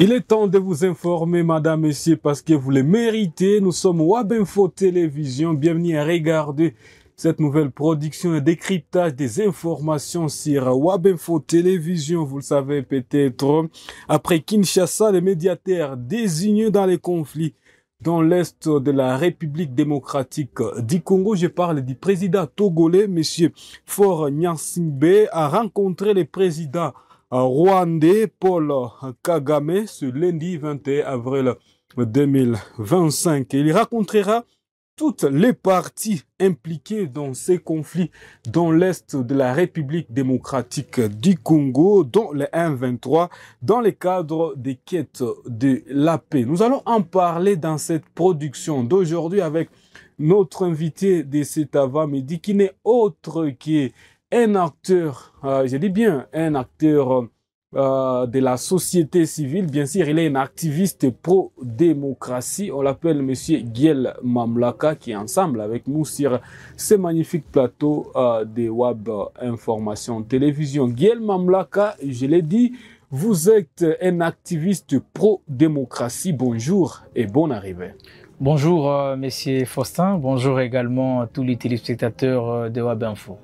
Il est temps de vous informer, madame, messieurs, parce que vous le méritez. Nous sommes WAB-Info Télévision. Bienvenue à regarder cette nouvelle production et décryptage des informations sur WAB-Info Télévision. Vous le savez peut-être. Après Kinshasa, les médiateurs désignés dans les conflits dans l'est de la République démocratique du Congo, je parle du président togolais, monsieur Faure Gnassingbé, a rencontré le président rwandais Paul Kagame ce lundi 21 avril 2025. Il rencontrera toutes les parties impliquées dans ces conflits dans l'est de la République démocratique du Congo, dont le M23, dans le cadre des quêtes de la paix. Nous allons en parler dans cette production d'aujourd'hui avec notre invité de cet avant-midi qui n'est autre qu'un acteur, je dis bien un acteur de la société civile. Bien sûr, il est un activiste pro-démocratie. On l'appelle monsieur Giel Mamlaka, qui est ensemble avec nous sur ce magnifique plateau de WAB Information Télévision. Giel Mamlaka, je l'ai dit, vous êtes un activiste pro-démocratie. Bonjour et bonne arrivée. Bonjour, monsieur Faustin. Bonjour également à tous les téléspectateurs de WAB Info.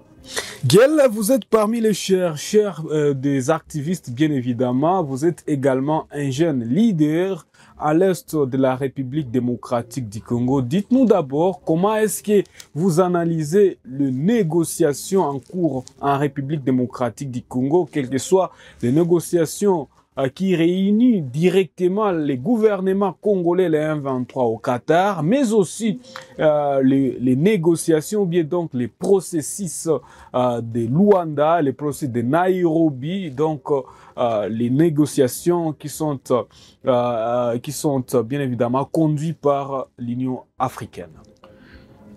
Giel, vous êtes parmi les chercheurs des activistes, bien évidemment. Vous êtes également un jeune leader à l'est de la République démocratique du Congo. Dites-nous d'abord, comment est-ce que vous analysez les négociations en cours en République démocratique du Congo, quelles que soient les négociations qui réunit directement les gouvernements congolais, les M23 au Qatar, mais aussi les négociations, ou bien donc les processus de Luanda, les processus de Nairobi, donc les négociations qui sont bien évidemment conduites par l'Union africaine.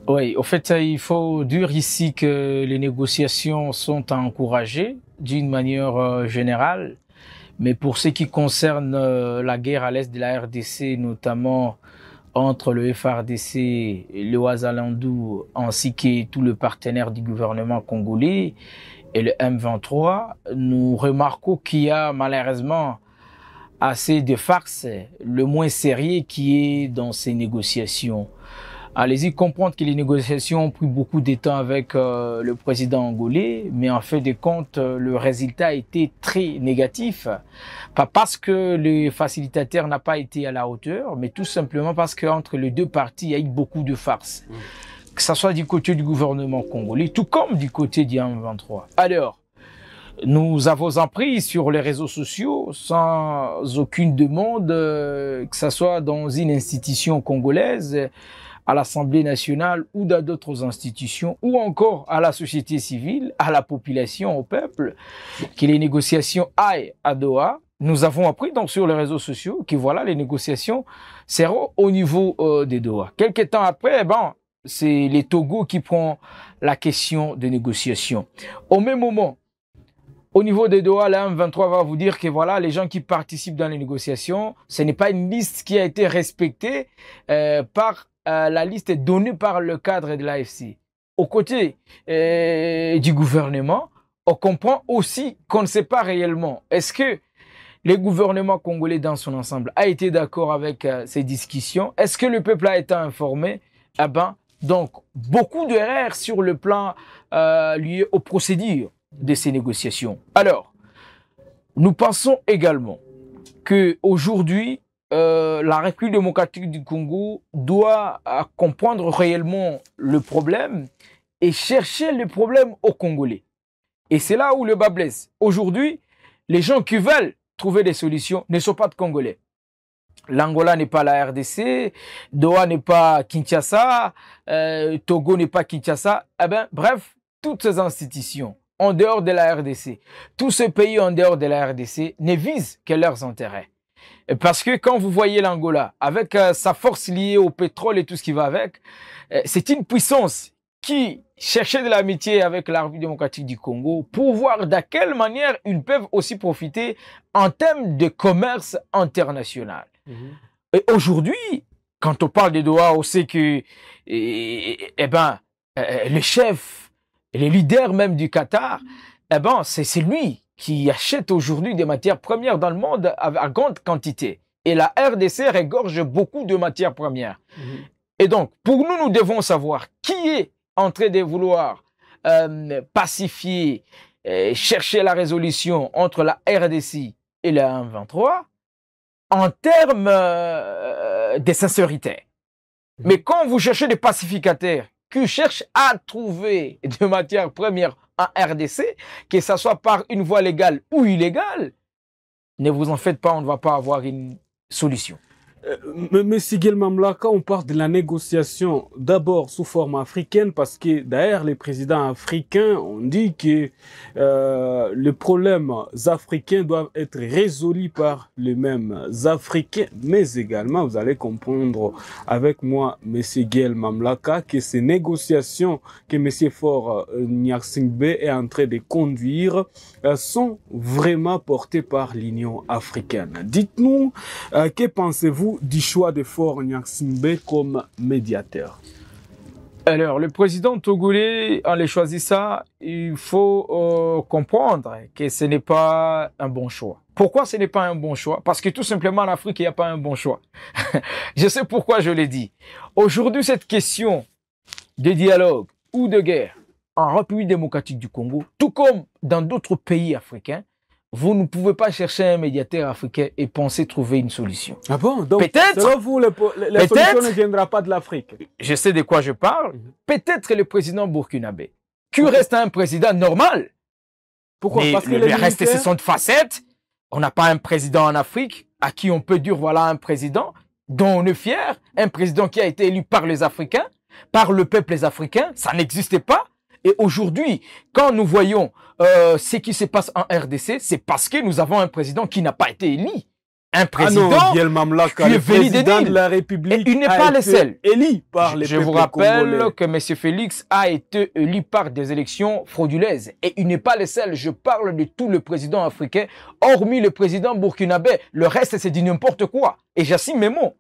Oui, au fait, il faut dire ici que les négociations sont encouragées d'une manière générale. Mais pour ce qui concerne la guerre à l'est de la RDC, notamment entre le FARDC, le Ouazalendou, ainsi que tout le partenaire du gouvernement congolais et le M23, nous remarquons qu'il y a malheureusement assez de farces, le moins sérieux qui est dans ces négociations. Allez-y comprendre que les négociations ont pris beaucoup de temps avec le président angolais, mais en fait de compte, le résultat a été très négatif. Pas parce que le facilitateur n'a pas été à la hauteur, mais tout simplement parce qu'entre les deux parties, il y a eu beaucoup de farces. Que ce soit du côté du gouvernement congolais, tout comme du côté du M23. Alors, nous avons appris sur les réseaux sociaux, sans aucune demande, que ce soit dans une institution congolaise, à l'Assemblée nationale ou dans d'autres institutions, ou encore à la société civile, à la population, au peuple, que les négociations aillent à Doha. Nous avons appris donc sur les réseaux sociaux que voilà, les négociations seront au niveau de Doha. Quelque temps après, c'est les Togo qui prend la question de négociation. Au même moment, au niveau de Doha, la M23 va vous dire que voilà, les gens qui participent dans les négociations, ce n'est pas une liste qui a été respectée par la liste donnée par le cadre de l'AFC. Aux côtés du gouvernement, on comprend aussi qu'on ne sait pas réellement. Est-ce que le gouvernement congolais dans son ensemble a été d'accord avec ces discussions? Est-ce que le peuple a été informé? Donc, beaucoup d'erreurs sur le plan lié aux procédures de ces négociations. Alors, nous pensons également qu'aujourd'hui, la République démocratique du Congo doit comprendre réellement le problème et chercher le problème aux Congolais. Et c'est là où le bas blesse. Aujourd'hui, les gens qui veulent trouver des solutions ne sont pas de Congolais. L'Angola n'est pas la RDC, Doha n'est pas Kinshasa, Togo n'est pas Kinshasa. Bref, toutes ces institutions en dehors de la RDC, tous ces pays en dehors de la RDC ne visent que leurs intérêts. Parce que quand vous voyez l'Angola, avec sa force liée au pétrole et tout ce qui va avec, c'est une puissance qui cherchait de l'amitié avec la République démocratique du Congo pour voir de quelle manière ils peuvent aussi profiter en termes de commerce international. Et aujourd'hui, quand on parle de Doha, on sait que le chef, le leader même du Qatar, c'est lui qui achètent aujourd'hui des matières premières dans le monde à grande quantité. Et la RDC regorge beaucoup de matières premières. Et donc, pour nous, nous devons savoir qui est en train de vouloir pacifier, chercher la résolution entre la RDC et la M23 en termes de sincérité. Mais quand vous cherchez des pacificateurs qui cherchent à trouver des matières premières en RDC, que ce soit par une voie légale ou illégale, ne vous en faites pas, on ne va pas avoir une solution. Mais Sigel Mamlaka, on parle de la négociation d'abord sous forme africaine parce que derrière les présidents africains, on dit que les problèmes africains doivent être résolus par les mêmes Africains, mais également, vous allez comprendre avec moi, M. Sigel Mamlaka, que ces négociations que M. Faure Gnassingbé est en train de conduire sont vraiment portées par l'Union africaine. Dites-nous, que pensez-vous du choix de Faure Gnassingbé comme médiateur? Alors, le président togolais, en les choisissant, il faut comprendre que ce n'est pas un bon choix. Pourquoi ce n'est pas un bon choix? Parce que tout simplement, en Afrique, il n'y a pas un bon choix. Je sais pourquoi je l'ai dit. Aujourd'hui, cette question de dialogue ou de guerre en République démocratique du Congo, tout comme dans d'autres pays africains, vous ne pouvez pas chercher un médiateur africain et penser trouver une solution. Ah bon? Donc, peut-être, selon vous, la solution ne viendra pas de l'Afrique. Je sais de quoi je parle. Peut-être le président burkinabé, qui reste un président normal. Pourquoi? Mais parce que le reste, ce sont de facettes. On n'a pas un président en Afrique à qui on peut dire, voilà un président dont on est fier, un président qui a été élu par les Africains, par le peuple africain. Ça n'existait pas. Et aujourd'hui, quand nous voyons ce qui se passe en RDC, c'est parce que nous avons un président qui n'a pas été élu. Un président qui est venu des de la République. Et il n'est pas le seul. Élu par les Je vous rappelle que M. Félix a été élu par des élections frauduleuses. Et il n'est pas le seul. Je parle de tous les présidents africains, hormis le président burkinabé. Le reste, c'est du n'importe quoi. Et j'assume mes mots.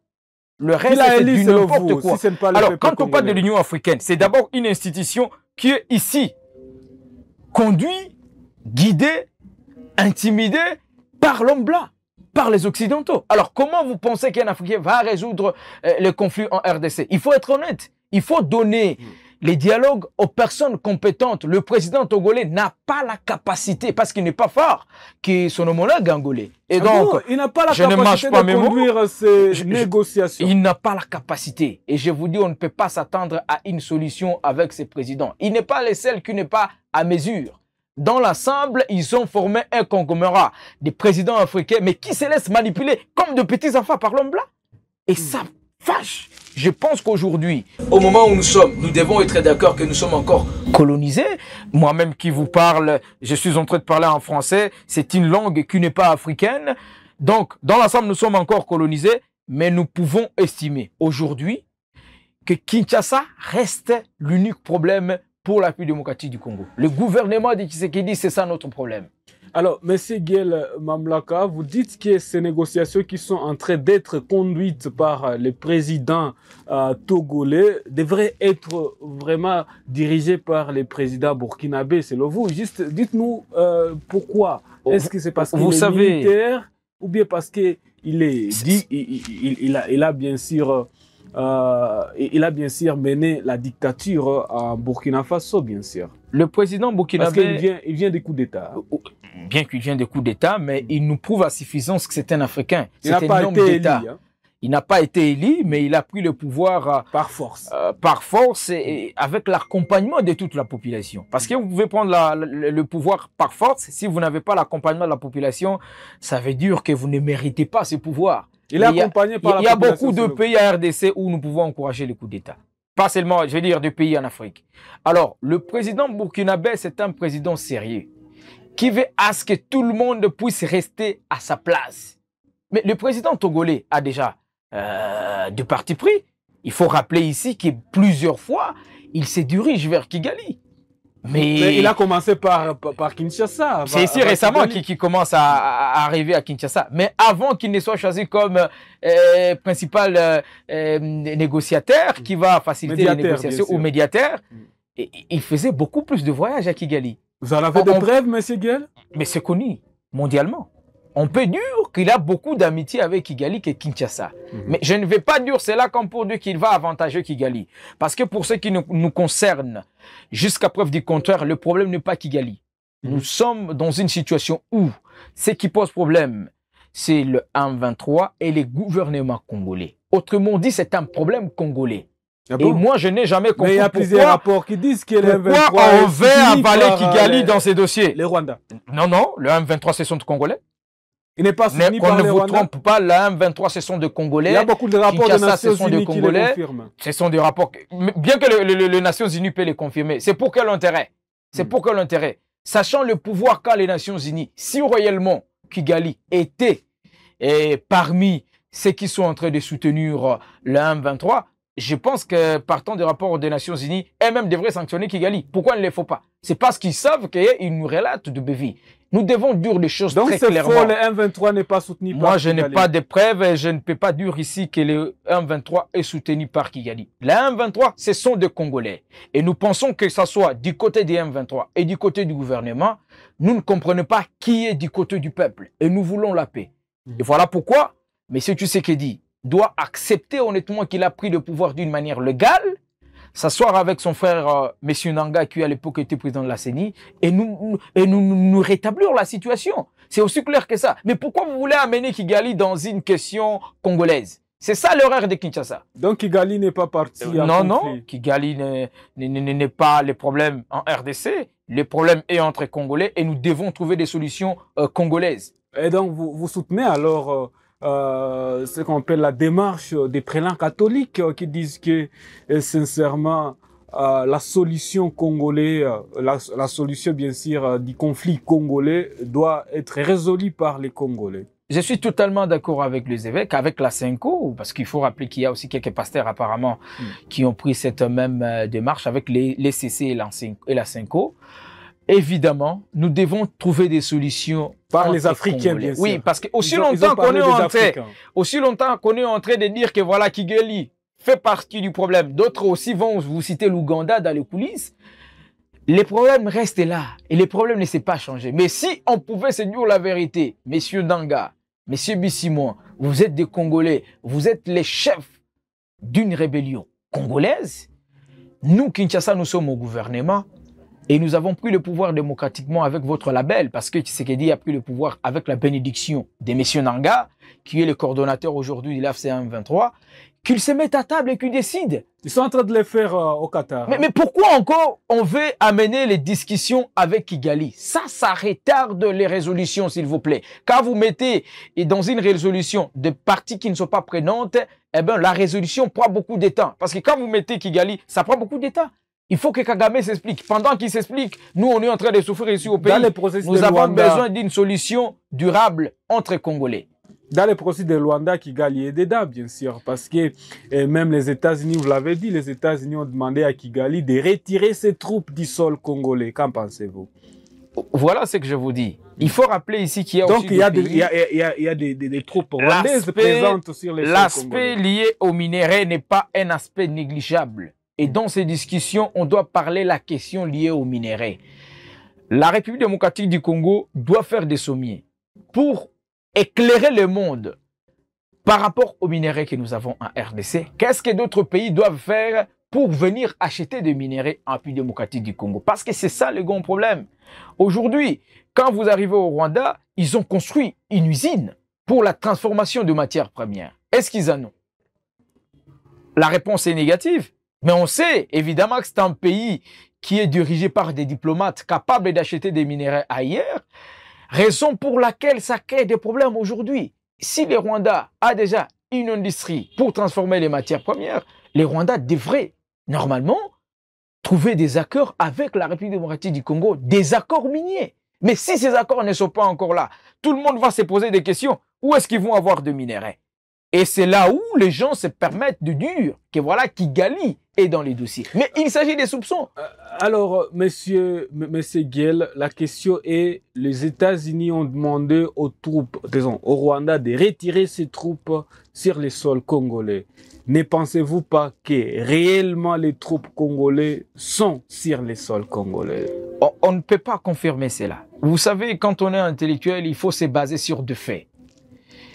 Le reste, c'est du n'importe quoi. Si alors, quand on parle de l'Union africaine, c'est d'abord une institution qui est ici conduite, guidée, intimidée par l'homme blanc, par les Occidentaux. Alors, comment vous pensez qu'un Africain va résoudre le conflit en RDC? Il faut être honnête. Il faut donner les dialogues aux personnes compétentes. Le président togolais n'a pas la capacité, parce qu'il n'est pas fort, que son homologue angolais. Et donc, il n'a pas la capacité de conduire ces négociations. Il n'a pas la capacité. Et je vous dis, on ne peut pas s'attendre à une solution avec ces présidents. Il n'est pas le seul qui n'est pas à mesure. Dans l'ensemble, ils ont formé un conglomérat des présidents africains, mais qui se laissent manipuler comme de petits enfants par l'homme blanc. Et ça fâche. Je pense qu'aujourd'hui, au moment où nous sommes, nous devons être d'accord que nous sommes encore colonisés. Moi-même qui vous parle, je suis en train de parler en français. C'est une langue qui n'est pas africaine. Donc, dans l'ensemble, nous sommes encore colonisés, mais nous pouvons estimer aujourd'hui que Kinshasa reste l'unique problème pour la République démocratique du Congo. Le gouvernement de Tshisekedi, c'est ça notre problème. Alors, M. Guel Mamlaka, vous dites que ces négociations qui sont en train d'être conduites par les présidents togolais devraient être vraiment dirigées par les présidents burkinabés, selon vous. Juste, dites-nous pourquoi. Est-ce que c'est parce qu'il est militaire ou bien parce qu'il est dit, il a bien sûr... il a bien sûr mené la dictature à Burkina Faso, bien sûr. Le président burkinabé... Parce qu'il vient des coups d'État. Bien qu'il vienne des coups d'État, mais il nous prouve à suffisance que c'est un Africain. Il n'a pas été élu. Hein? Il n'a pas été élu, mais il a pris le pouvoir... par force. Par force et avec l'accompagnement de toute la population. Parce que vous pouvez prendre le pouvoir par force. Si vous n'avez pas l'accompagnement de la population, ça veut dire que vous ne méritez pas ce pouvoir. Il est accompagné par la population. Il y a beaucoup de pays à RDC où nous pouvons encourager les coups d'État. Pas seulement, je veux dire, de pays en Afrique. Alors, le président burkinabé, c'est un président sérieux qui veut à ce que tout le monde puisse rester à sa place. Mais le président togolais a déjà de parti pris. Il faut rappeler ici que plusieurs fois, il se dirige vers Kigali. Mais il a commencé par Kinshasa. C'est ici récemment qu'il commence à arriver à Kinshasa. Mais avant qu'il ne soit choisi comme principal négociateur qui va faciliter les négociations ou médiateur, il faisait beaucoup plus de voyages à Kigali. Vous en avez des preuves, M. Guel? Mais c'est connu mondialement. On peut dire qu'il a beaucoup d'amitié avec Kigali et Kinshasa. Mais je ne vais pas dire cela comme pour dire qu'il va avantager Kigali. Parce que pour ce qui nous concerne, jusqu'à preuve du contraire, le problème n'est pas Kigali. Nous sommes dans une situation où ce qui pose problème, c'est le M23 et les gouvernements congolais. Autrement dit, c'est un problème congolais. Ah bon? Et moi, je n'ai jamais compris. Mais il y a plusieurs rapports qui disent que le M23 on veut avaler Kigali dans ces dossiers. Les Rwandais. Non, non, le M23, ce sont des Congolais. Il n'est pas soutenu par les Rwandais. Qu'on ne vous trompe pas, le M23, ce sont des Congolais. Il y a beaucoup de rapports des Nations Unies qui le confirment. Ce sont des rapports, bien que les Nations Unies puissent les confirmer. C'est pour quel intérêt? C'est pour quel intérêt? Sachant le pouvoir qu'a les Nations Unies, si réellement Kigali était parmi ceux qui sont en train de soutenir le M23, je pense que partant des rapports des Nations Unies, elles-mêmes devraient sanctionner Kigali. Pourquoi ne le faut pas? C'est parce qu'ils savent qu'ils nous relatent de bévis. Nous devons dire les choses très clairement. Donc c'est faux, le M23 n'est pas soutenu par Kigali. Moi, je n'ai pas de preuves et je ne peux pas dire ici que le M23 est soutenu par Kigali. Le M23, ce sont des Congolais. Et nous pensons que ce soit du côté du M23 et du côté du gouvernement, nous ne comprenons pas qui est du côté du peuple. Et nous voulons la paix. Et voilà pourquoi M. Tshisekedi doit accepter honnêtement qu'il a pris le pouvoir d'une manière légale, s'asseoir avec son frère M. Nanga qui à l'époque était président de la CENI et nous rétablir la situation. C'est aussi clair que ça. Mais pourquoi vous voulez amener Kigali dans une question congolaise? C'est ça l'erreur de Kinshasa. Donc Kigali n'est pas parti à non, non, Kigali n'est pas le problème en RDC. Le problème est entre Congolais et nous devons trouver des solutions congolaises. Et donc vous soutenez alors ce qu'on appelle la démarche des prélats catholiques qui disent que sincèrement la solution congolaise, la solution bien sûr du conflit congolais doit être résolue par les Congolais. Je suis totalement d'accord avec les évêques, avec la Cinco, parce qu'il faut rappeler qu'il y a aussi quelques pasteurs apparemment qui ont pris cette même démarche avec les CC et la Cinco. Évidemment, nous devons trouver des solutions par les Africains, bien sûr. Oui, parce que aussi longtemps qu'on est en train de dire que voilà, Kigali fait partie du problème. D'autres aussi vont vous citer l'Ouganda dans les coulisses. Les problèmes restent là et les problèmes ne s'est pas changé. Mais si on pouvait se dire la vérité, messieurs Nanga, messieurs Bissimon, vous êtes des Congolais, vous êtes les chefs d'une rébellion congolaise. Nous, Kinshasa, nous sommes au gouvernement. Et nous avons pris le pouvoir démocratiquement avec votre label, parce que Tshisekedi a pris le pouvoir avec la bénédiction de M. Nanga, qui est le coordonnateur aujourd'hui de l'AFC 23, qu'ils se mettent à table et qu'ils décident. Ils sont en train de le faire au Qatar. Mais pourquoi encore on veut amener les discussions avec Kigali? Ça retarde les résolutions, s'il vous plaît. Quand vous mettez dans une résolution de parties qui ne sont pas prenantes, eh bien, la résolution prend beaucoup de temps. Parce que quand vous mettez Kigali, ça prend beaucoup de temps. Il faut que Kagame s'explique. Pendant qu'il s'explique, nous, on est en train de souffrir ici au pays. Nous avons besoin d'une solution durable entre Congolais. Dans le processus de Luanda, Kigali est dedans, bien sûr, parce que même les États-Unis, vous l'avez dit, les États-Unis ont demandé à Kigali de retirer ses troupes du sol congolais. Qu'en pensez-vous? Voilà ce que je vous dis. Il faut rappeler ici qu'il y a aussi il y a des troupes rwandaises présentes sur les sols congolais. L'aspect lié au minerai n'est pas un aspect négligeable. Et dans ces discussions, on doit parler la question liée au minerai. La République démocratique du Congo doit faire des sommiers pour éclairer le monde par rapport aux minerais que nous avons en RDC. Qu'est-ce que d'autres pays doivent faire pour venir acheter des minerais en République démocratique du Congo? Parce que c'est ça le grand problème. Aujourd'hui, quand vous arrivez au Rwanda, ils ont construit une usine pour la transformation de matières premières. Est-ce qu'ils en ont? La réponse est négative. Mais on sait évidemment que c'est un pays qui est dirigé par des diplomates capables d'acheter des minerais ailleurs, raison pour laquelle ça crée des problèmes aujourd'hui. Si le Rwanda a déjà une industrie pour transformer les matières premières, les Rwandais devraient normalement trouver des accords avec la République démocratique du Congo, des accords miniers. Mais si ces accords ne sont pas encore là, tout le monde va se poser des questions. Où est-ce qu'ils vont avoir de minerais? Et c'est là où les gens se permettent de dire que voilà, Kigali est dans les dossiers. Mais il s'agit des soupçons. Alors, monsieur Guel, la question est, les États-Unis ont demandé aux troupes, disons, au Rwanda de retirer ses troupes sur les sols congolais. Ne pensez-vous pas que réellement les troupes congolaises sont sur les sols congolais? On ne peut pas confirmer cela. Vous savez, quand on est intellectuel, il faut se baser sur deux faits.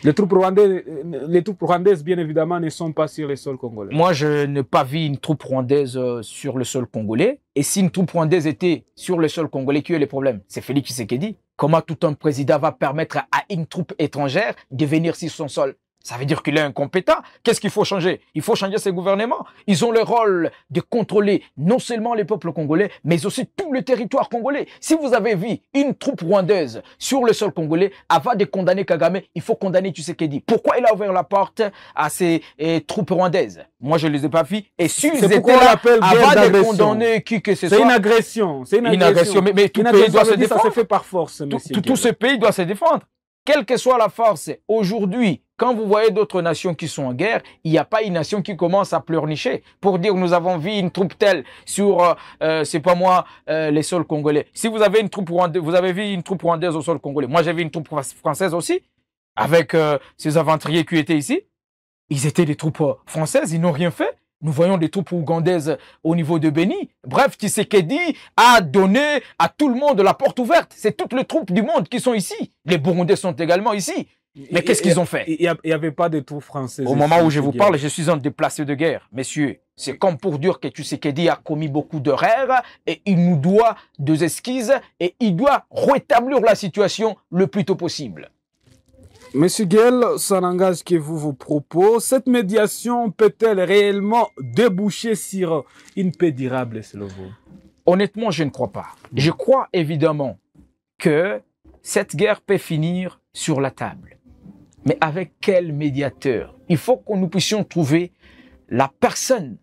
Les troupes rwandaises, bien évidemment, ne sont pas sur les sols congolais. Moi, je n'ai pas vu une troupe rwandaise sur le sol congolais. Et si une troupe rwandaise était sur le sol congolais, qui est le problème? C'est Félix Tshisekedi. Comment tout un président va permettre à une troupe étrangère de venir sur son sol? Ça veut dire qu'il est incompétent. Qu'est-ce qu'il faut changer? Il faut changer ses gouvernements. Ils ont le rôle de contrôler non seulement les peuples congolais, mais aussi tout le territoire congolais. Si vous avez vu une troupe rwandaise sur le sol congolais, avant de condamner Kagame, il faut condamner Tshisekedi. Pourquoi il a ouvert la porte à ces troupes rwandaises? Moi, je ne les ai pas vues. Et s'ils étaient là, avant de condamner qui que ce soit... C'est une agression. C'est une agression. Mais tout pays doit se défendre. Ça se fait par force, monsieur. Tout ce pays doit se défendre. Quelle que soit la force, aujourd'hui, quand vous voyez d'autres nations qui sont en guerre, il n'y a pas une nation qui commence à pleurnicher pour dire nous avons vu une troupe telle sur, c'est pas moi, les sols congolais. Si vous avez une troupe rwandaise, vous avez vu une troupe rwandaise au sol congolais. Moi, j'ai vu une troupe française aussi, avec ces aventuriers qui étaient ici. Ils étaient des troupes françaises, ils n'ont rien fait. Nous voyons des troupes ougandaises au niveau de Béni. Bref, Tshisekedi a donné à tout le monde la porte ouverte. C'est toutes les troupes du monde qui sont ici. Les Burundais sont également ici. Mais qu'est-ce qu'ils ont fait? Il n'y avait pas de troupes françaises. Au moment où je vous parle, je suis un déplacé de guerre. Messieurs, c'est comme pour dire que Tshisekedi a commis beaucoup d'erreurs et il nous doit des esquisses et il doit rétablir la situation le plus tôt possible. Monsieur Guel, ça n'engage que vos propos. Cette médiation peut-elle réellement déboucher sur une paix durable, selon vous? Honnêtement, je ne crois pas. Je crois évidemment que cette guerre peut finir sur la table. Mais avec quel médiateur? Il faut que nous puissions trouver la personne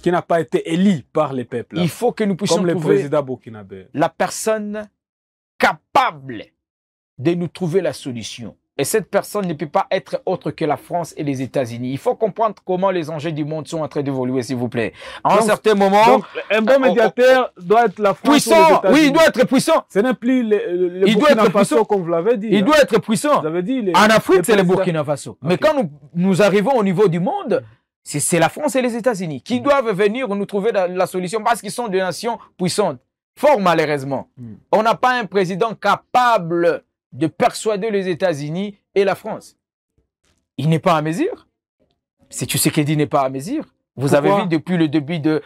qui n'a pas été élue par les peuples. Il faut que nous puissions trouver le président burkinabé. La personne capable de nous trouver la solution. Et cette personne ne peut pas être autre que la France et les États-Unis. Il faut comprendre comment les enjeux du monde sont en train d'évoluer, s'il vous plaît. À un certain moment... Donc, un bon médiateur doit être la France puissant, ou les États-Unis. Oui, il doit être puissant. Ce n'est plus le Burkina Faso, comme vous l'avez dit. Il doit être puissant. Vous avez dit en Afrique, c'est le Burkina Faso. Okay. Mais quand nous arrivons au niveau du monde, c'est la France et les États-Unis qui doivent venir nous trouver la solution parce qu'ils sont des nations puissantes. Fort malheureusement, on n'a pas un président capable de persuader les États-Unis et la France. Il n'est pas à mesure. Si Tshisekedi n'est pas à mesure. Vous avez vu depuis le début de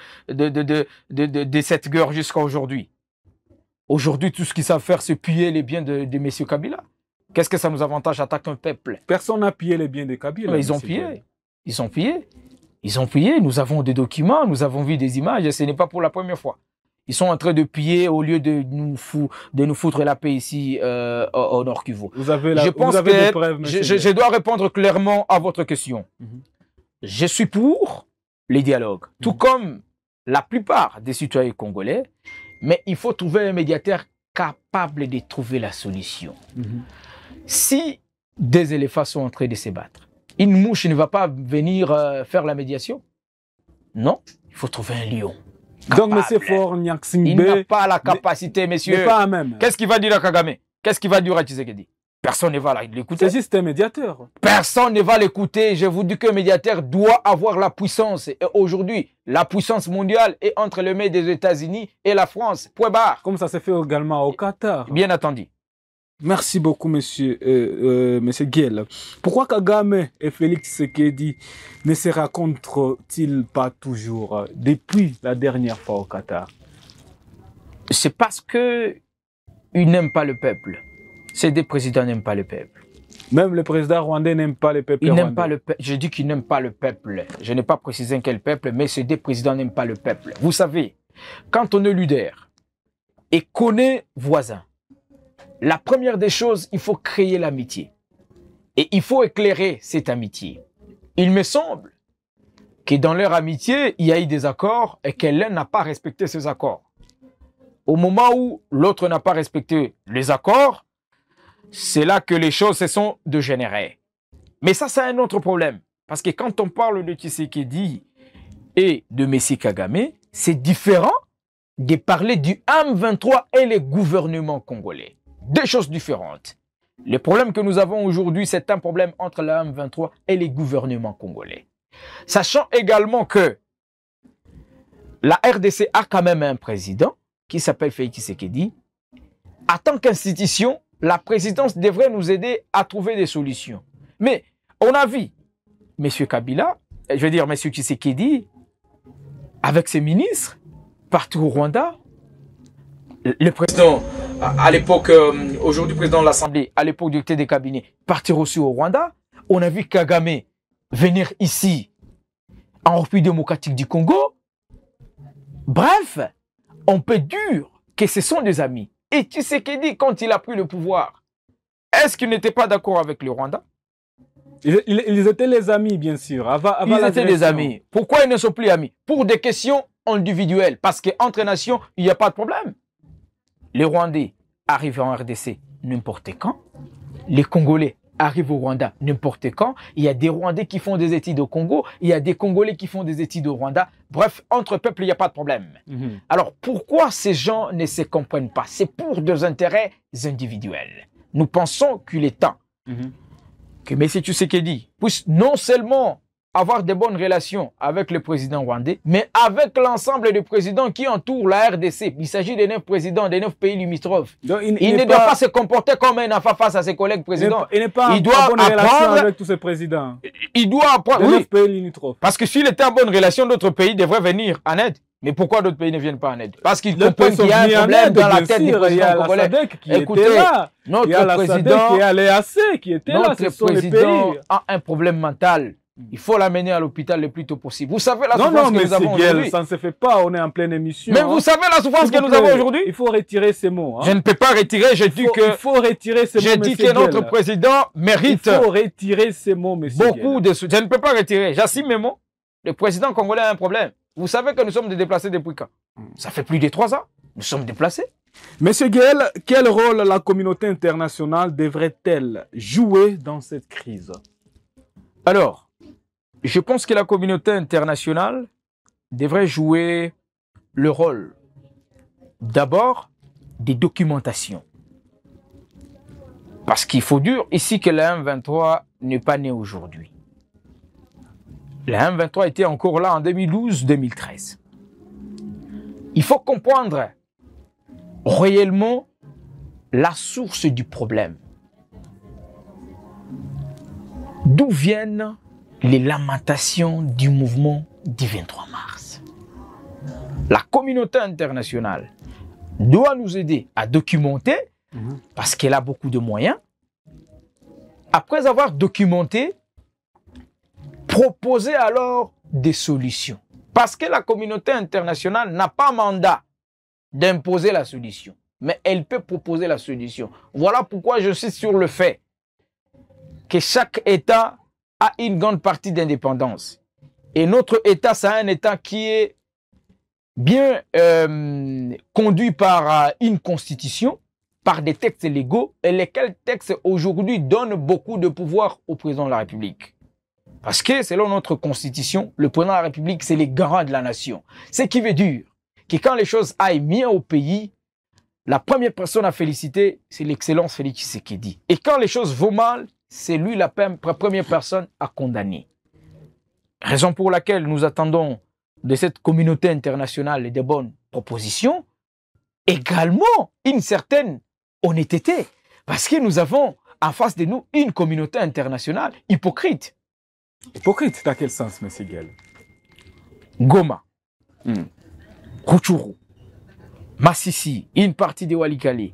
cette guerre jusqu'à aujourd'hui. Aujourd'hui, tout ce qu'ils savent faire, c'est piller les biens de M. Kabila. Qu'est-ce que ça nous avantage attaquer un peuple? Personne n'a pillé les biens de Kabila. Mais ils ont pillé. Ils ont pillé. Ils ont pillé. Nous avons des documents, nous avons vu des images et ce n'est pas pour la première fois. Ils sont en train de piller au lieu de nous foutre la paix ici au Nord Kivu. Je pense que des preuves, je dois répondre clairement à votre question. Je suis pour les dialogues, tout comme la plupart des citoyens congolais, mais il faut trouver un médiateur capable de trouver la solution. Si des éléphants sont en train de se battre, une mouche ne va pas venir faire la médiation. Non, il faut trouver un lion. Donc, M. Faure Gnassingbé... Il n'a pas la capacité, messieurs. Pas même. Qu'est-ce qu'il va dire à Kagame? Qu'est-ce qu'il va dire à Tshisekedi? Personne ne va l'écouter. C'est juste un médiateur. Personne ne va l'écouter. Je vous dis qu'un médiateur doit avoir la puissance. Et aujourd'hui, la puissance mondiale est entre les mains des États-Unis et la France. Point barre. Comme ça se fait également au Qatar. Bien entendu. Merci beaucoup, monsieur Guel. Pourquoi Kagame et Félix Tshisekedi ne se rencontrent-ils pas toujours depuis la dernière fois au Qatar? C'est parce qu'ils n'aiment pas le peuple. Ces deux présidents n'aiment pas le peuple. Même le président rwandais n'aime pas le peuple. Il n'aime pas le peuple. Je dis qu'il n'aime pas le peuple. Je n'ai pas précisé quel peuple, mais ces deux présidents n'aiment pas le peuple. Vous savez, quand on est leader et qu'on est voisin, la première des choses, il faut créer l'amitié. Et il faut éclairer cette amitié. Il me semble que dans leur amitié, il y a eu des accords et que l'un n'a pas respecté ces accords. Au moment où l'autre n'a pas respecté les accords, c'est là que les choses se sont dégénérées. Mais ça, c'est un autre problème. Parce que quand on parle de Tshisekedi et de Messi Kagame, c'est différent de parler du M23 et les gouvernements congolais. Deux choses différentes. Le problème que nous avons aujourd'hui, c'est un problème entre le M23 et les gouvernements congolais. Sachant également que la RDC a quand même un président qui s'appelle Félix Tshisekedi. En tant qu'institution, la présidence devrait nous aider à trouver des solutions. Mais on a vu M. Kabila, je veux dire M. Tshisekedi, avec ses ministres, partout au Rwanda. Le président, à l'époque, aujourd'hui président de l'Assemblée, à l'époque du directeur des cabinets, partir aussi au Rwanda. On a vu Kagame venir ici, en République démocratique du Congo. Bref, on peut dire que ce sont des amis. Et Tshisekedi, quand il a pris le pouvoir, est-ce qu'il n'était pas d'accord avec le Rwanda? Ils étaient les amis, bien sûr. Ils étaient des amis. Pourquoi ils ne sont plus amis? Pour des questions individuelles. Parce qu'entre nations, il n'y a pas de problème. Les Rwandais arrivent en RDC n'importe quand. Les Congolais arrivent au Rwanda n'importe quand. Il y a des Rwandais qui font des études au Congo. Il y a des Congolais qui font des études au Rwanda. Bref, entre peuples, il n'y a pas de problème. Alors, pourquoi ces gens ne se comprennent pas? C'est pour des intérêts individuels. Nous pensons qu'il est temps que M. Tshisekedi puisse non seulement avoir de bonnes relations avec le président rwandais, mais avec l'ensemble des présidents qui entourent la RDC. Il s'agit de 9 présidents des 9 pays limitrophes. Donc, il ne doit pas se comporter comme un enfant face à ses collègues présidents. Il doit en bonne relation avec tous ces présidents. Il doit apprendre. Oui, pays limitrophes. Parce que s'il était en bonne relation, d'autres pays devraient venir en aide. Mais pourquoi d'autres pays ne viennent pas en aide? Parce qu'ils comprennent qu'il y a un problème dans la tête du président congolais. Écoutez, notre président, il y a l'EAC qui était là. Notre président a un problème mental. Il faut l'amener à l'hôpital le plus tôt possible. Vous savez la souffrance que nous avons aujourd'hui. Ça ne se fait pas, on est en pleine émission. Mais vous savez la souffrance que nous avons aujourd'hui. Il faut retirer ces mots. Je ne peux pas retirer, je dis que... Il faut retirer ces mots, je dis que notre président mérite... Il faut retirer ces mots, monsieur. Beaucoup de soutien. Je ne peux pas retirer, j'assume mes mots. Le président congolais a un problème. Vous savez que nous sommes déplacés depuis quand? Ça fait plus de 3 ans. Nous sommes déplacés. Monsieur Guel, quel rôle la communauté internationale devrait-elle jouer dans cette crise? Alors, je pense que la communauté internationale devrait jouer le rôle, d'abord, des documentations. Parce qu'il faut dire ici que la M23 n'est pas né aujourd'hui. La M23 était encore là en 2012-2013. Il faut comprendre réellement la source du problème. D'où viennent les lamentations du mouvement du 23 mars. La communauté internationale doit nous aider à documenter parce qu'elle a beaucoup de moyens. Après avoir documenté, proposer alors des solutions. Parce que la communauté internationale n'a pas mandat d'imposer la solution, mais elle peut proposer la solution. Voilà pourquoi je suis sur le fait que chaque État a une grande partie d'indépendance. Et notre État, c'est un État qui est bien conduit par une constitution, par des textes légaux, et lesquels textes aujourd'hui donnent beaucoup de pouvoir au président de la République. Parce que selon notre constitution, le président de la République, c'est le garant de la nation. Ce qui veut dire que quand les choses aillent bien au pays, la première personne à féliciter, c'est l'excellence Félix Tshisekedi. Et quand les choses vont mal, c'est lui la première personne à condamner. Raison pour laquelle nous attendons de cette communauté internationale des bonnes propositions, également une certaine honnêteté. Parce que nous avons en face de nous une communauté internationale hypocrite. Hypocrite, dans quel sens, M. Guel? Goma, Rutshuru, Massissi, une partie de Walikale,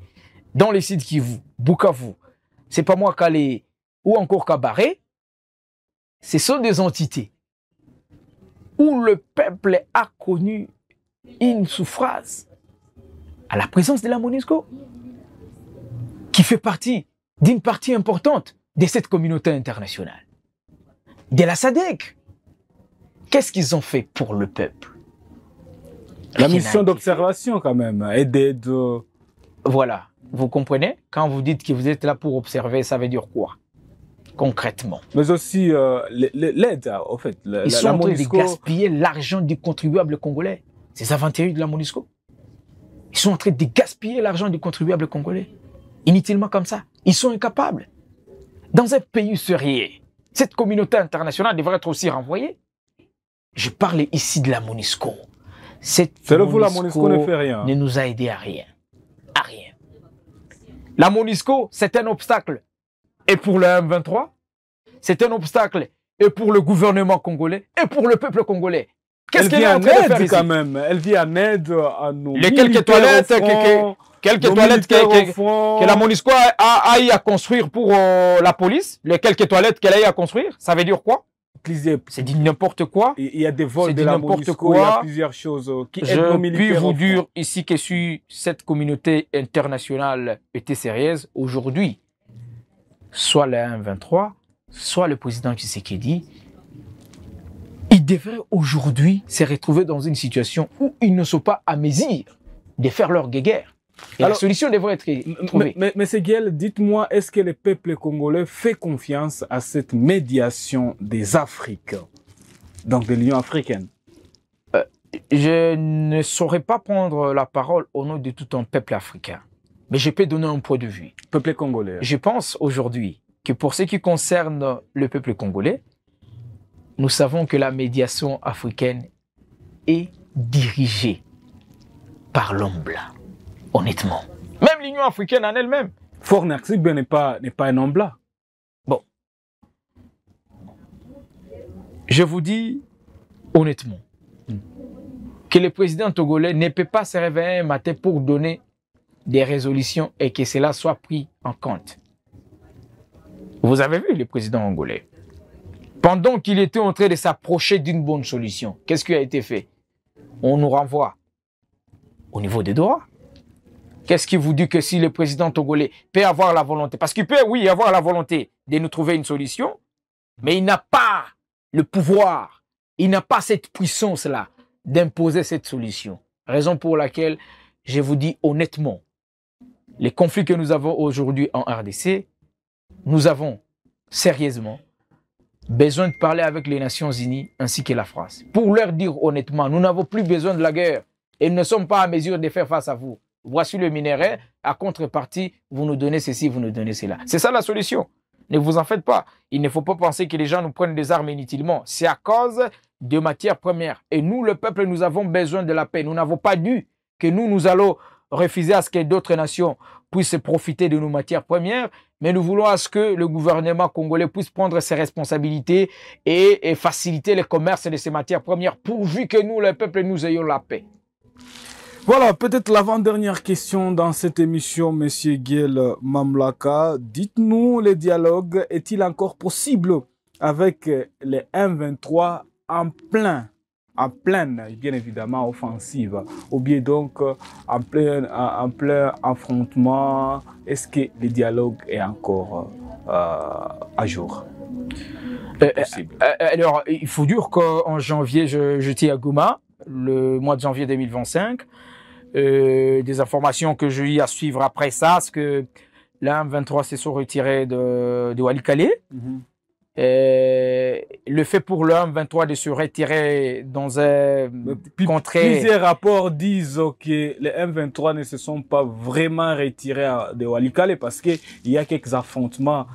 dans les sites Kivu, Bukavu, c'est pas moi Calais, ou encore Kabaré, ce sont des entités où le peuple a connu une souffrance à la présence de la MONUSCO, qui fait partie d'une partie importante de cette communauté internationale. De la SADC. Qu'est-ce qu'ils ont fait pour le peuple? La mission d'observation quand même, et d'aide. Voilà, vous comprenez? Quand vous dites que vous êtes là pour observer, ça veut dire quoi? concrètement. Mais aussi l'aide, en fait. Ils sont en train de gaspiller l'argent du contribuable congolais. Ces aventuriers de la MONUSCO. Ils sont en train de gaspiller l'argent du contribuable congolais. Inutilement comme ça. Ils sont incapables. Dans un pays sérieux, cette communauté internationale devrait être aussi renvoyée. Je parle ici de la MONUSCO. Selon vous, la MONUSCO ne fait rien. Ne nous a aidés à rien. À rien. La MONUSCO, c'est un obstacle. Et pour le M23, c'est un obstacle. Et pour le gouvernement congolais, et pour le peuple congolais. Qu'est-ce qu'elle est en train de faire ici? Quand même. Elle vient en aide à nos les quelques toilettes que la MONUSCO a eu à construire pour la police, les quelques toilettes qu'elle a eu à construire, ça veut dire quoi? C'est dit n'importe quoi. Il y a des vols de la MONUSCO, il y a plusieurs choses qui aident nos militaires. Je puis vous dire ici que si cette communauté internationale était sérieuse, aujourd'hui, soit le M23, soit le président Tshisekedi, ils devraient aujourd'hui se retrouver dans une situation où ils ne sont pas à mesure de faire leur guéguerre. Et la solution devrait être trouvée. Mais Guel, dites-moi, est-ce que le peuple congolais fait confiance à cette médiation des Africains, donc de l'Union africaine? Je ne saurais pas prendre la parole au nom de tout un peuple africain, mais je peux donner un point de vue. Peuple congolais. Je pense aujourd'hui que pour ce qui concerne le peuple congolais, nous savons que la médiation africaine est dirigée par l'homme blanc. Honnêtement. Même l'Union africaine en elle-même. Faure Gnassingbé n'est pas un homme blanc. Bon. Je vous dis honnêtement que le président togolais ne peut pas se réveiller un matin pour donner des résolutions et que cela soit pris en compte. Vous avez vu le président angolais. Pendant qu'il était en train de s'approcher d'une bonne solution, qu'est-ce qui a été fait? On nous renvoie au niveau des droits. Qu'est-ce qui vous dit que si le président togolais peut avoir la volonté, parce qu'il peut, oui, avoir la volonté de nous trouver une solution, mais il n'a pas le pouvoir, il n'a pas cette puissance-là d'imposer cette solution. Raison pour laquelle je vous dis honnêtement, les conflits que nous avons aujourd'hui en RDC, nous avons sérieusement besoin de parler avec les Nations Unies ainsi que la France. Pour leur dire honnêtement, nous n'avons plus besoin de la guerre et nous ne sommes pas en mesure de faire face à vous. Voici le minerai, à contrepartie, vous nous donnez ceci, vous nous donnez cela. C'est ça la solution. Ne vous en faites pas. Il ne faut pas penser que les gens nous prennent des armes inutilement. C'est à cause de matières premières. Et nous, le peuple, nous avons besoin de la paix. Nous n'avons pas dit que nous allons refuser à ce que d'autres nations puissent profiter de nos matières premières, mais nous voulons à ce que le gouvernement congolais puisse prendre ses responsabilités et faciliter le commerce de ces matières premières, pourvu que nous, le peuple, nous ayons la paix. Voilà, peut-être l'avant-dernière question dans cette émission, Monsieur Guel Mamlaka. Dites-nous, le dialogue est-il encore possible avec les M23 en pleine, bien évidemment, offensive, ou bien donc en plein affrontement? Est-ce que le dialogue est encore à jour? Alors, il faut dire qu'en janvier, j'étais à Goma, le mois de janvier 2025. Des informations que j'ai eu à suivre après ça, c'est que la M23 se sont retirés de Walikale. Le fait pour le M23 de se retirer dans un contrée... Plusieurs rapports disent que les M23 ne se sont pas vraiment retirés de Walikale parce qu'il y a quelques affrontements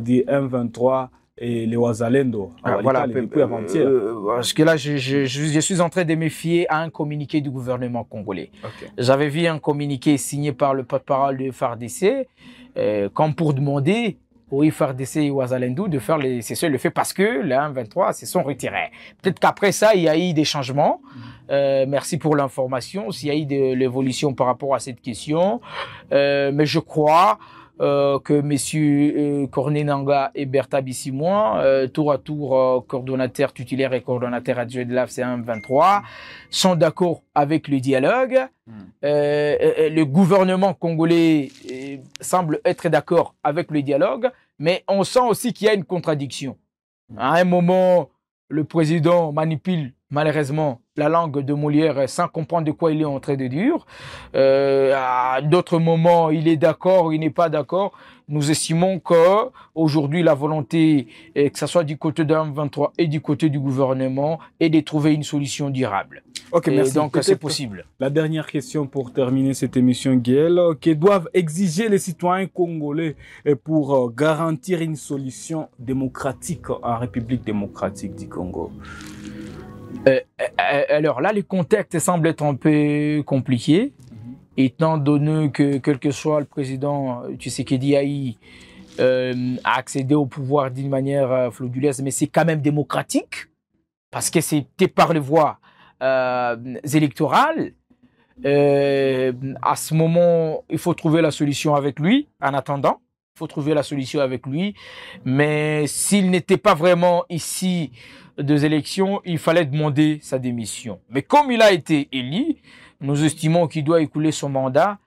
des M23 et les Wazalendo. Voilà, parce que là, je suis en train de me fier à un communiqué du gouvernement congolais. Okay. J'avais vu un communiqué signé par le porte-parole de FARDC, comme pour demander aux FARDC et Wazalendo de faire les cessez-le-feu parce que les M23 se sont retirés. Peut-être qu'après ça, il y a eu des changements. Merci pour l'information, s'il y a eu de l'évolution par rapport à cette question. Mais je crois que messieurs Corné Nangaa et Bertha Bissimois, tour à tour coordonnateur titulaire et coordonnateur adjoint de l'AFC1 23, sont d'accord avec le dialogue. Le gouvernement congolais semble être d'accord avec le dialogue, mais on sent aussi qu'il y a une contradiction. À un moment, le président manipule malheureusement, la langue de Molière sans comprendre de quoi il est en train de dire. À d'autres moments, il est d'accord, il n'est pas d'accord. Nous estimons qu'aujourd'hui, la volonté, que ce soit du côté de M23 et du côté du gouvernement, est de trouver une solution durable. Ok, merci. Donc, c'est possible. La dernière question pour terminer cette émission, Gaël. Que doivent exiger les citoyens congolais pour garantir une solution démocratique en République démocratique du Congo? Alors là, le contexte semble être un peu compliqué, étant donné que, quel que soit le président Tshisekedi a accédé au pouvoir d'une manière frauduleuse, mais c'est quand même démocratique, parce que c'était par les voies électorales. À ce moment, il faut trouver la solution avec lui. En attendant, il faut trouver la solution avec lui. Mais s'il n'était pas vraiment ici des élections, il fallait demander sa démission. Mais comme il a été élu, nous estimons qu'il doit écouler son mandat.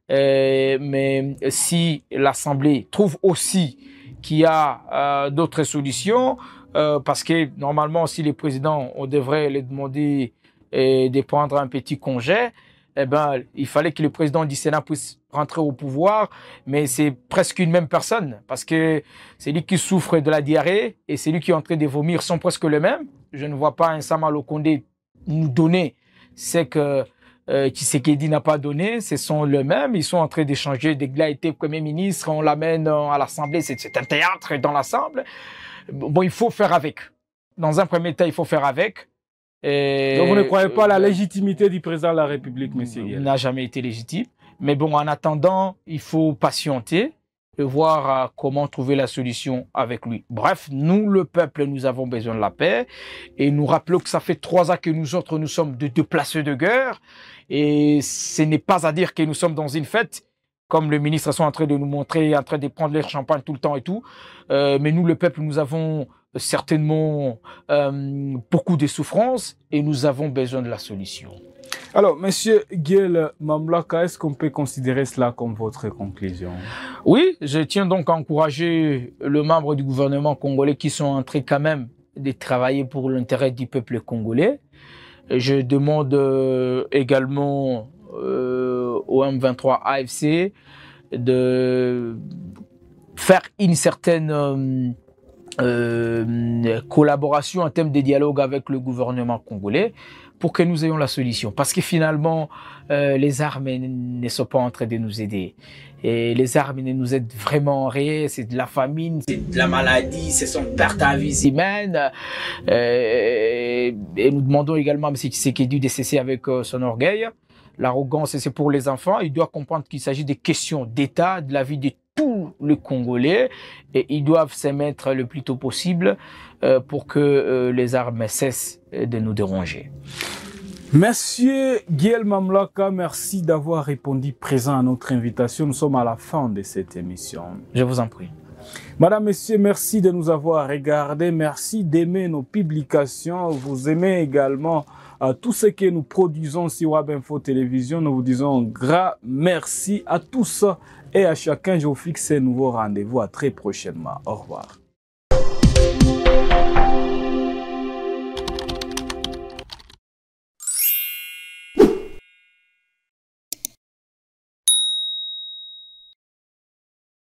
Mais si l'Assemblée trouve aussi qu'il y a d'autres solutions, parce que normalement, si les présidents, on devrait les demander de prendre un petit congé, eh ben, il fallait que le président du Sénat puisse rentrer au pouvoir, mais c'est presque une même personne, parce que c'est lui qui souffre de la diarrhée et c'est lui qui est en train de vomir sont presque les mêmes. Je ne vois pas un Sama Lokonde nous donner ce que Tshisekedi n'a pas donné, ce sont les mêmes, ils sont en train d'échanger. Dès qu'il a été Premier ministre, on l'amène à l'Assemblée, c'est un théâtre dans l'Assemblée. Bon, il faut faire avec. Dans un premier temps, il faut faire avec. Donc vous ne croyez pas à la légitimité du président de la République, monsieur Gaël? Il n'a jamais été légitime. Mais bon, en attendant, il faut patienter et voir comment trouver la solution avec lui. Bref, nous, le peuple, nous avons besoin de la paix. Et nous rappelons que ça fait 3 ans que nous autres, nous sommes de déplacés de guerre. Et ce n'est pas à dire que nous sommes dans une fête, comme le ministre sont en train de nous montrer, en train de prendre leur champagne tout le temps et tout. Mais nous, le peuple, nous avons certainement beaucoup de souffrances et nous avons besoin de la solution. Alors, monsieur Gaël Mamlaka, est-ce qu'on peut considérer cela comme votre conclusion? Oui, je tiens donc à encourager les membres du gouvernement congolais qui sont en train quand même de travailler pour l'intérêt du peuple congolais. Je demande également au M23 AFC de faire une certaine collaboration en termes de dialogue avec le gouvernement congolais pour que nous ayons la solution. Parce que finalement, les armes ne sont pas en train de nous aider. Et les armes ne nous aident vraiment rien. C'est de la famine, c'est de la maladie, ce sont pertes à vie humaine. Et nous demandons également à M. Tshisekedi de cesser avec son orgueil. L'arrogance, c'est pour les enfants. Il doit comprendre qu'il s'agit des questions d'État, de la vie de tous les Congolais. Et ils doivent se mettre le plus tôt possible pour que les armes cessent de nous déranger. Monsieur Gaël Mamlaka, merci d'avoir répondu présent à notre invitation. Nous sommes à la fin de cette émission. Je vous en prie. Madame, Messieurs, merci de nous avoir regardés. Merci d'aimer nos publications. Vous aimez également tout ce que nous produisons sur WAB-Info Télévision. Nous vous disons un grand merci à tous et à chacun. Je vous fixe un nouveau rendez-vous à très prochainement. Au revoir.